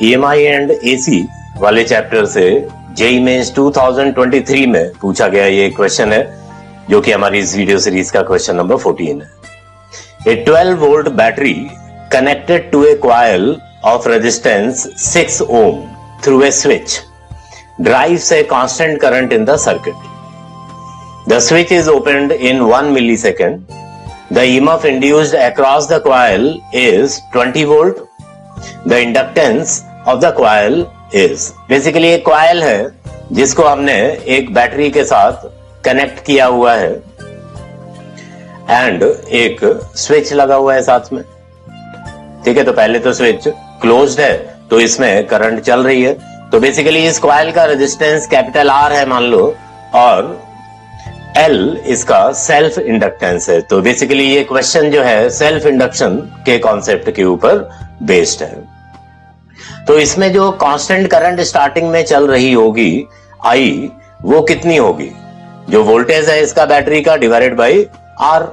EMI and AC वाले chapter से JEE mains 2023 में पूछा गया ये क्वेश्चन है, जो कि हमारी इस वीडियो सीरीज का क्वेश्चन नंबर 14 है। A 12 volt battery connected to a coil of resistance 6 ohm through a switch drives a constant current in the circuit. The switch is opened in 1 millisecond. The EMF induced across the coil is 20 volt. The inductance of the coil is basically एक coil है जिसको हमने एक battery के साथ connect किया हुआ है एंड एक स्विच लगा हुआ है साथ में। ठीक है, तो पहले तो स्विच क्लोज्ड है तो इसमें करंट चल रही है। तो बेसिकली इस कॉइल का रेजिस्टेंस कैपिटल आर है मान लो, और L इसका सेल्फ इंडक्टेंस है। तो बेसिकली ये क्वेश्चन जो है सेल्फ इंडक्शन के कॉन्सेप्ट के ऊपर बेस्ड है। तो इसमें जो कांस्टेंट करंट स्टार्टिंग में चल रही होगी I, वो कितनी होगी? जो वोल्टेज है इसका बैटरी का डिवाइडेड बाई R,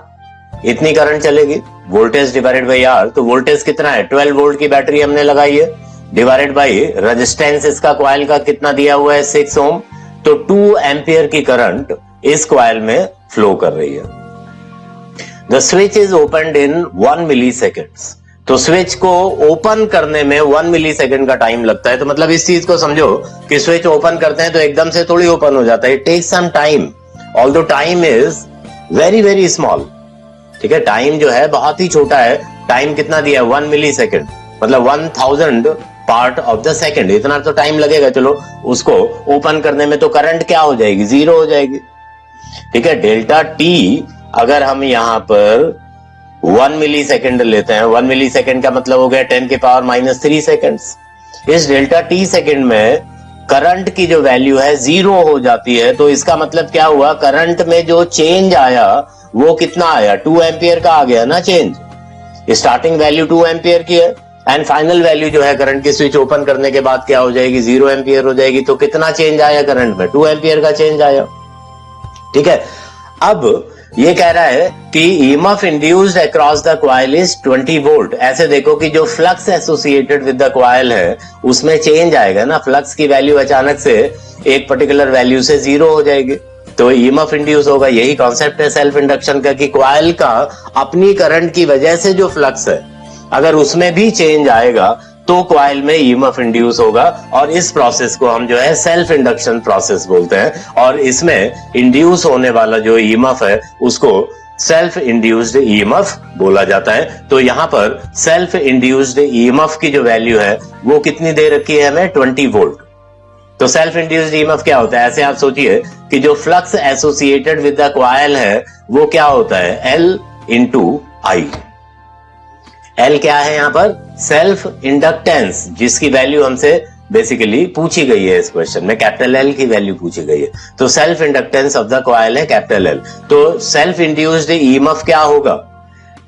इतनी करंट चलेगी। वोल्टेज डिवाइडेड बाई R, तो वोल्टेज कितना है? 12 वोल्ट की बैटरी हमने लगाई है, डिवाइडेड बाई रेजिस्टेंस इसका कॉइल का कितना दिया हुआ है? 6 ओम। तो 2 एम्पियर की करंट इस कॉइल में फ्लो कर रही है। The switch is opened in 1 milliseconds. तो स्विच को ओपन करने में 1 मिली सेकेंड का टाइम लगता है। तो मतलब इस चीज को समझो कि स्विच ओपन करते हैं तो एकदम से थोड़ी ओपन हो जाता है, it takes some time, although time is very very small. ठीक है, टाइम जो है बहुत ही छोटा है। टाइम कितना दिया है? 1 मिली सेकेंड, मतलब 1000 पार्ट ऑफ द सेकेंड, इतना तो टाइम लगेगा। चलो उसको ओपन करने में, तो करंट क्या हो जाएगी? 0 हो जाएगी। ठीक है, डेल्टा टी अगर हम यहां पर 1 मिली सेकेंड लेते हैं, 1 मिली सेकेंड का मतलब हो गया 10 के पावर -3 सेकेंड्स। इस डेल्टा टी सेकेंड में करंट की जो वैल्यू है 0 हो जाती है। तो इसका मतलब क्या हुआ? करंट में जो चेंज आया वो कितना आया? 2 एम्पियर का आ गया ना चेंज। स्टार्टिंग वैल्यू 2 एम्पियर की है एंड फाइनल वैल्यू जो है करंट की स्विच ओपन करने के बाद क्या हो जाएगी? 0 एम्पियर हो जाएगी। तो कितना चेंज आया करंट में? 2 एम्पियर का चेंज आया। ठीक है, अब ये कह रहा है कि EMF induced across the coil is 20 volt. ऐसे देखो कि जो flux associated with the coil है उसमें चेंज आएगा ना, फ्लक्स की वैल्यू अचानक से एक पर्टिकुलर वैल्यू से 0 हो जाएगी, तो EMF इंड्यूस होगा। यही कॉन्सेप्ट है सेल्फ इंडक्शन का, कि कॉइल का अपनी करंट की वजह से जो फ्लक्स है अगर उसमें भी चेंज आएगा तो कॉइल में EMF इंड्यूस होगा, और इस प्रोसेस को हम जो है सेल्फ इंडक्शन प्रोसेस बोलते हैं। और इसमें इंड्यूस होने वाला जो EMF है उसको सेल्फ इंड्यूस्ड EMF बोला जाता है। तो यहां पर सेल्फ इंड्यूस्ड EMF की जो वैल्यू है वो कितनी दे रखी है हमें? 20 वोल्ट। तो सेल्फ इंड्यूस्ड EMF क्या होता है? ऐसे आप सोचिए कि जो flux associated with the coil है वो क्या होता है? L into I। L क्या है यहां पर? सेल्फ इंडक्टेंस, जिसकी वैल्यू हमसे बेसिकली पूछी गई है इस क्वेश्चन में, कैपिटल L की वैल्यू पूछी गई है। तो self inductance of the coil है कैपिटल L। तो सेल्फ इंड्यूस्ड EMF क्या होगा?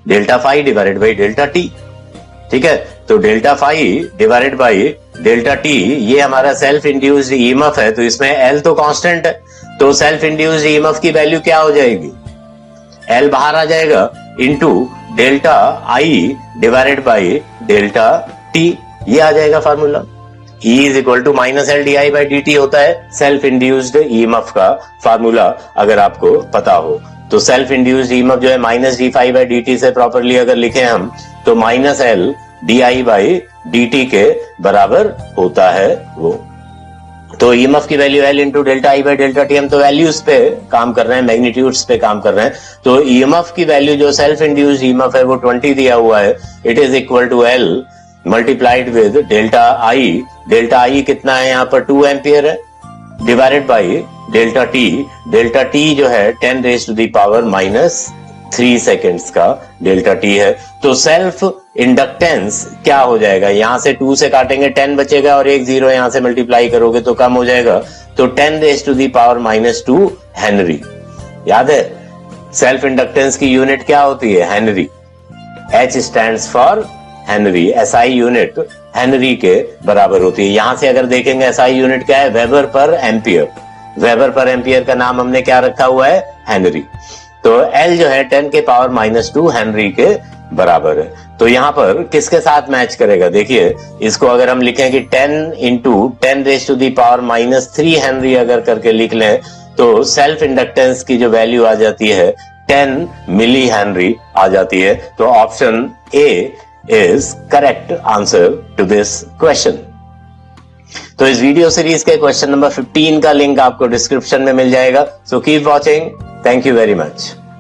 Delta phi divided by delta t. ठीक है, तो delta phi divided by delta t ये हमारा सेल्फ इंड्यूस्ड EMF है। तो इसमें L तो कांस्टेंट है, तो सेल्फ इंड्यूस्ड EMF की वैल्यू क्या हो जाएगी? L बाहर आ जाएगा into delta I divided by delta t, ये आ जाएगा formula. E is equal to -LdI/dt होता है सेल्फ इंड्यूस्ड EMF का फार्मूला, अगर आपको पता हो तो। सेल्फ इंड्यूस्ड EMF जो है -dϕ/dt से प्रॉपरली अगर लिखे हम तो -LdI/dt के बराबर होता है वो। तो EMF की value L into delta I by delta T, हम तो वैल्यूज पे काम कर रहे हैं, मैग्नीट्यूड्स पे काम कर रहे हैं। तो EMF की वैल्यू जो सेल्फ इंड्यूस्ड EMF है वो 20 दिया हुआ है, it is equal to L multiplied with delta I. Delta I कितना है यहाँ पर? 2 एम्पियर है, divided by delta t. Delta t जो है 10⁻³ सेकेंड्स का डेल्टा टी है। तो सेल्फ इंडक्टेंस क्या हो जाएगा? यहां से 2 से काटेंगे 10 बचेगा, और एक 0 यहां से मल्टीप्लाई करोगे तो कम हो जाएगा, तो 10⁻² हेनरी। याद है सेल्फ इंडक्टेंस की यूनिट क्या होती है? Henry. H stands for Henry, SI unit Henry के बराबर होती है। यहां से अगर देखेंगे SI यूनिट क्या है? वेबर पर एम्पियर। वेबर पर एम्पियर का नाम हमने क्या रखा हुआ है? हेनरी। तो L जो है 10⁻² हेनरी के बराबर है। तो यहां पर किसके साथ मैच करेगा? देखिए, इसको अगर हम लिखें कि 10 इंटू 10⁻³ हेनरी अगर करके लिख लें तो सेल्फ इंडक्टेंस की जो वैल्यू आ जाती है 10 मिली हेनरी आ जाती है। तो option A is correct answer to this question. तो इस वीडियो सीरीज के क्वेश्चन नंबर 15 का लिंक आपको डिस्क्रिप्शन में मिल जाएगा। So keep watching. Thank you very much.